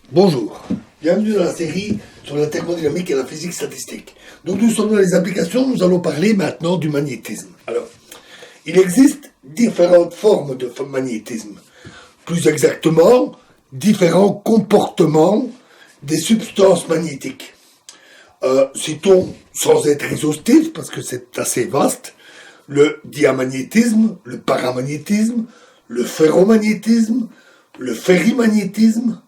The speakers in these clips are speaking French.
Bonjour, bienvenue dans la série sur la thermodynamique et la physique statistique. Donc nous sommes dans les applications, nous allons parler maintenant du magnétisme. Alors, il existe différentes formes de magnétisme. Plus exactement, différents comportements des substances magnétiques. Citons, sans être exhaustif, parce que c'est assez vaste, le diamagnétisme, le paramagnétisme, le ferromagnétisme, le ferrimagnétisme,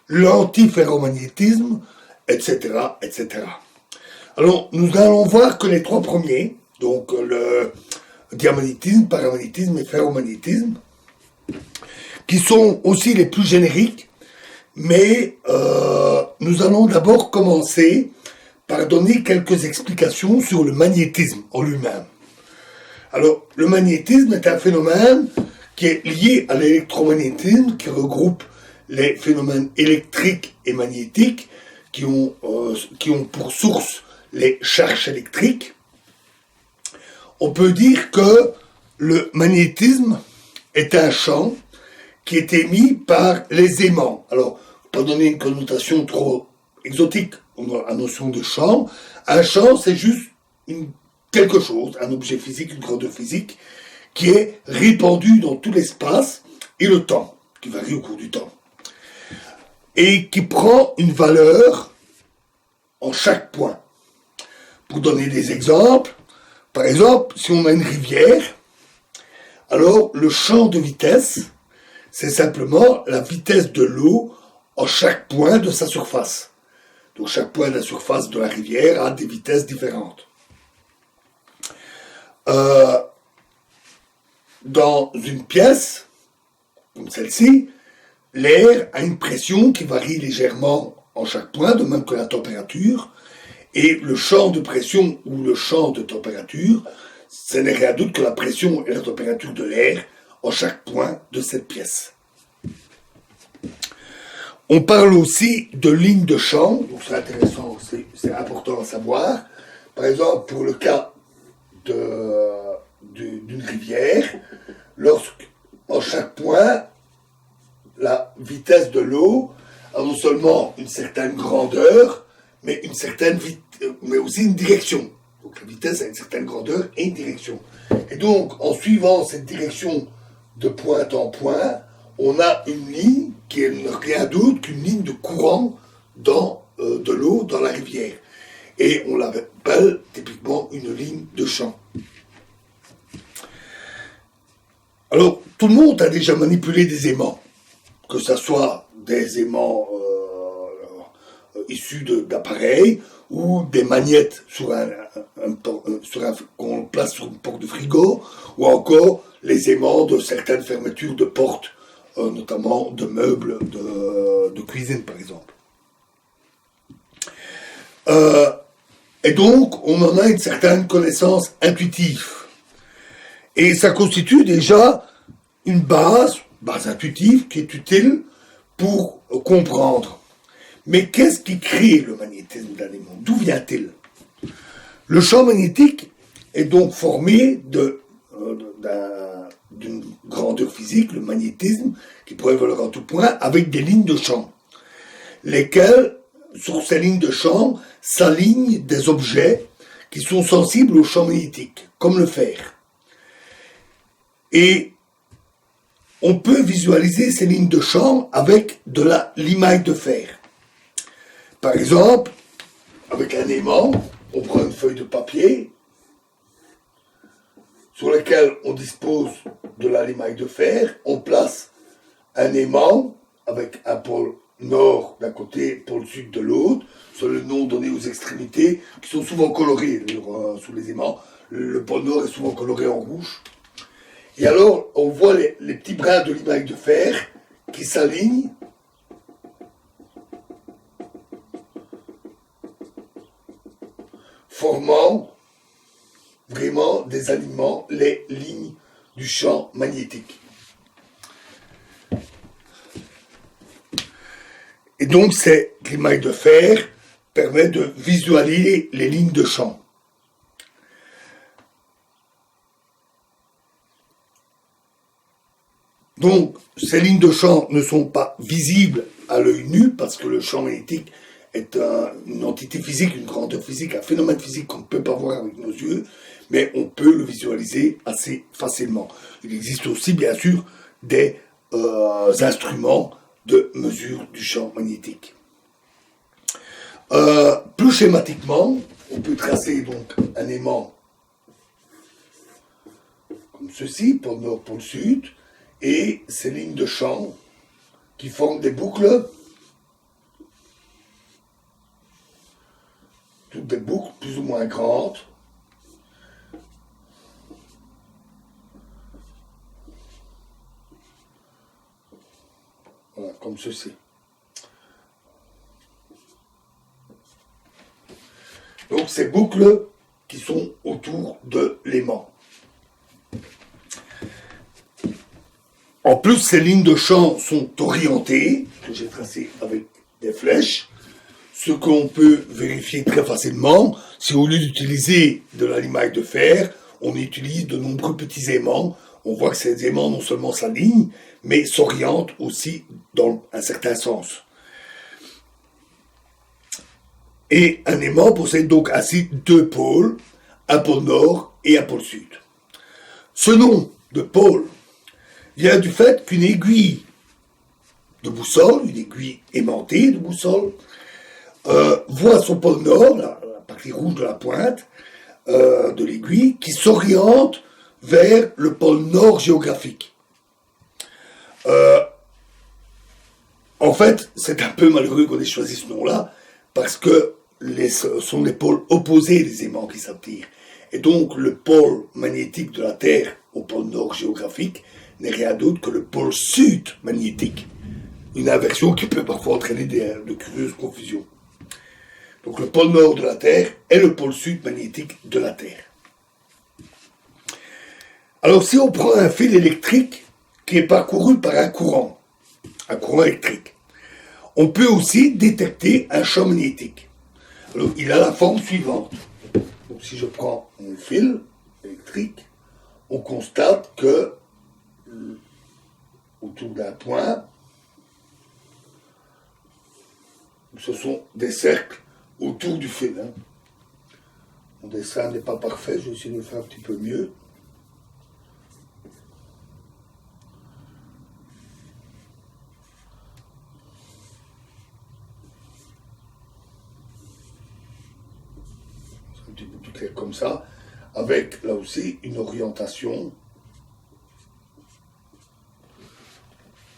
l'antiferromagnétisme, etc., etc. Alors, nous allons voir que les trois premiers, donc le diamagnétisme, paramagnétisme et ferromagnétisme, qui sont aussi les plus génériques, mais nous allons d'abord commencer par donner quelques explications sur le magnétisme en lui-même. Alors, le magnétisme est un phénomène qui est lié à l'électromagnétisme, qui regroupe les phénomènes électriques et magnétiques qui ont pour source les charges électriques. On peut dire que le magnétisme est un champ qui est émis par les aimants. Alors, pour donner une connotation trop exotique à la notion de champ, un champ c'est juste quelque chose, un objet physique, une grandeur physique, qui est répandu dans tout l'espace et le temps, qui varie au cours du temps, et qui prend une valeur en chaque point. Pour donner des exemples, par exemple, si on a une rivière, alors le champ de vitesse, c'est simplement la vitesse de l'eau en chaque point de sa surface. Donc chaque point de la surface de la rivière a des vitesses différentes. Dans une pièce, comme celle-ci, l'air a une pression qui varie légèrement en chaque point, de même que la température, et le champ de pression ou le champ de température, ce n'est rien d'autre que la pression et la température de l'air en chaque point de cette pièce. On parle aussi de lignes de champ, donc c'est intéressant, c'est important à savoir. Par exemple, pour le cas d'une rivière, en chaque point, la vitesse de l'eau a non seulement une certaine grandeur, mais mais aussi une direction. Donc la vitesse a une certaine grandeur et une direction. Et donc, en suivant cette direction de point en point, on a une ligne qui est rien d'autre qu'une ligne de courant de l'eau dans la rivière. Et on l'appelle typiquement une ligne de champ. Alors, tout le monde a déjà manipulé des aimants, que ce soit des aimants issus d'appareils ou des magnettes qu'on place sur une porte de frigo, ou encore les aimants de certaines fermetures de portes, notamment de meubles de cuisine par exemple. Et donc, on en a une certaine connaissance intuitive. Et ça constitue déjà une base intuitive qui est utile pour comprendre. Mais qu'est-ce qui crée le magnétisme d'un aimant? D'où vient-il? Le champ magnétique est donc formé d'une grandeur physique, le magnétisme, qui pourrait évoluer en tout point, avec des lignes de champ, lesquelles, sur ces lignes de champ, s'alignent des objets qui sont sensibles au champ magnétique, comme le fer. Et on peut visualiser ces lignes de champ avec de la limaille de fer. Par exemple, avec un aimant, on prend une feuille de papier sur laquelle on dispose de la limaille de fer, on place un aimant avec un pôle nord d'un côté, pôle sud de l'autre, sur le nom donné aux extrémités, qui sont souvent colorées sous les aimants. Le pôle nord est souvent coloré en rouge. Et alors, on voit les petits brins de limaille de fer qui s'alignent formant vraiment des alignements, les lignes du champ magnétique. Et donc, ces limailles de fer permettent de visualiser les lignes de champ. Donc, ces lignes de champ ne sont pas visibles à l'œil nu, parce que le champ magnétique est une entité physique, une grandeur physique, un phénomène physique qu'on ne peut pas voir avec nos yeux, mais on peut le visualiser assez facilement. Il existe aussi, bien sûr, des instruments de mesure du champ magnétique. Plus schématiquement, on peut tracer donc un aimant comme ceci, pôle nord, pôle sud, et ces lignes de champ qui forment des boucles, toutes des boucles plus ou moins grandes, voilà, comme ceci. Donc ces boucles qui sont autour de l'aimant. En plus, ces lignes de champ sont orientées, que j'ai tracées avec des flèches, ce qu'on peut vérifier très facilement, si au lieu d'utiliser de l'alliage de fer, on utilise de nombreux petits aimants. On voit que ces aimants non seulement s'alignent, mais s'orientent aussi dans un certain sens. Et un aimant possède donc ainsi deux pôles, un pôle nord et un pôle sud. Ce nom de pôle vient du fait qu'une aiguille de boussole, une aiguille aimantée de boussole, voit son pôle nord, la partie rouge de la pointe de l'aiguille, qui s'oriente vers le pôle nord géographique. En fait, c'est un peu malheureux qu'on ait choisi ce nom-là, parce que ce sont les pôles opposés des aimants qui s'attirent. Et donc, le pôle magnétique de la Terre au pôle nord géographique n'est rien d'autre que le pôle sud magnétique. Une inversion qui peut parfois entraîner de curieuses confusions. Donc, le pôle nord de la Terre est le pôle sud magnétique de la Terre. Alors, si on prend un fil électrique qui est parcouru par un courant électrique, on peut aussi détecter un champ magnétique. Alors, il a la forme suivante. Donc, si je prends mon fil électrique, on constate que autour d'un point, ce sont des cercles autour du fil. Mon dessin n'est pas parfait, je vais essayer de le faire un petit peu mieux. C'est un petit peu plus clair comme ça, avec là aussi une orientation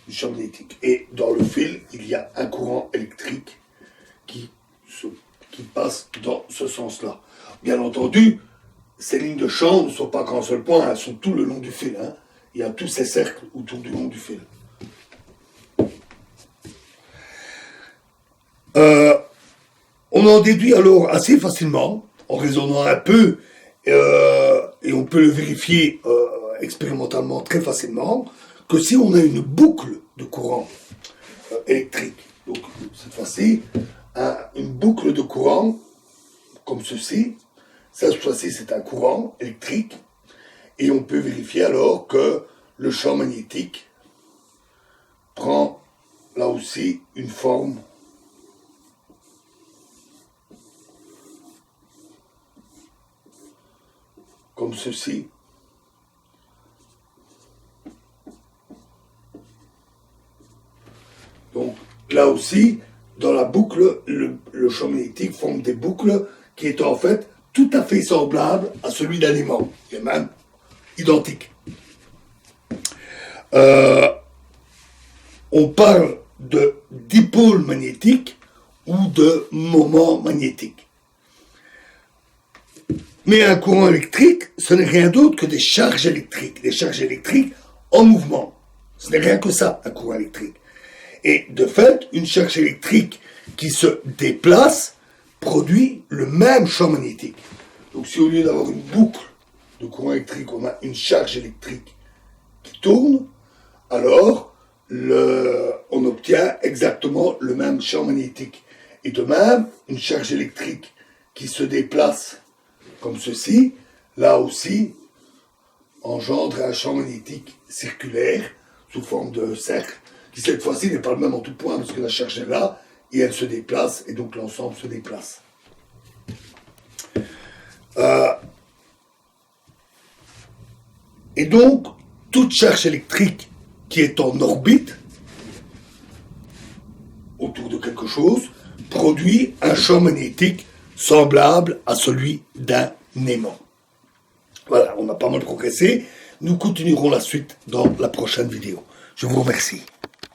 du champ magnétique. Et dans le fil, il y a un courant électrique qui passe dans ce sens-là. Bien entendu, ces lignes de champ ne sont pas qu'un seul point, elles sont tout le long du fil. Il y a tous ces cercles autour du long du fil. On en déduit alors assez facilement, en raisonnant un peu, et on peut le vérifier expérimentalement très facilement, que si on a une boucle de courant électrique, donc cette fois-ci, une boucle de courant comme ceci, cette fois-ci c'est un courant électrique, et on peut vérifier alors que le champ magnétique prend là aussi une forme comme ceci. Donc là aussi, dans la boucle, le champ magnétique forme des boucles qui est en fait tout à fait semblable à celui d'un aimant, et même identique. On parle de dipôle magnétique ou de moment magnétique. Mais un courant électrique, ce n'est rien d'autre que des charges électriques en mouvement. Ce n'est rien que ça, un courant électrique. Et de fait, une charge électrique qui se déplace produit le même champ magnétique. Donc si au lieu d'avoir une boucle de courant électrique, on a une charge électrique qui tourne, alors on obtient exactement le même champ magnétique. Et de même, une charge électrique qui se déplace comme ceci, là aussi, engendre un champ magnétique circulaire sous forme de cercle qui cette fois-ci n'est pas le même en tout point, parce que la charge est là, et elle se déplace, et donc l'ensemble se déplace. Et donc, toute charge électrique qui est en orbite, autour de quelque chose, produit un champ magnétique semblable à celui d'un aimant. Voilà, on a pas mal progressé. Nous continuerons la suite dans la prochaine vidéo. Je vous remercie.